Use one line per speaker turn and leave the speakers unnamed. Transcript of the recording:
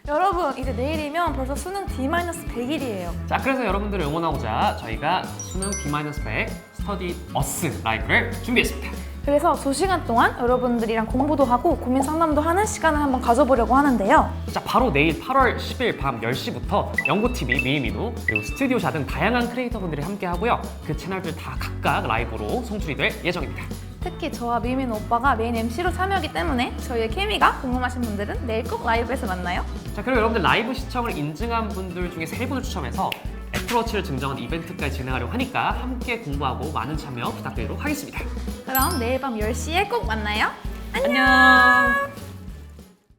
여러분 이제 내일이면 벌써 수능 D-100일이에요.
자, 그래서 여러분들을 응원하고자 저희가 수능 D-100 스터디 어스 라이브를 준비했습니다.
그래서 2시간 동안 여러분들이랑 공부도 하고 고민 상담도 하는 시간을 한번 가져보려고 하는데요.
자, 바로 내일 8월 10일 밤 10시부터 연고TV, 미니민우, 그리고 스튜디오샤 등 다양한 크리에이터분들이 함께 하고요. 그 채널들 다 각각 라이브로 송출이 될 예정입니다.
특히 저와 미민 오빠가 메인 MC로 참여하기 때문에 저희의 케미가 궁금하신 분들은 내일 꼭 라이브에서 만나요.
자, 그리고 여러분들 라이브 시청을 인증한 분들 중에 3분을 추첨해서 애플워치를 증정한 이벤트까지 진행하려고 하니까 함께 공부하고 많은 참여 부탁드리도록 하겠습니다.
그럼 내일 밤 10시에 꼭 만나요.
안녕!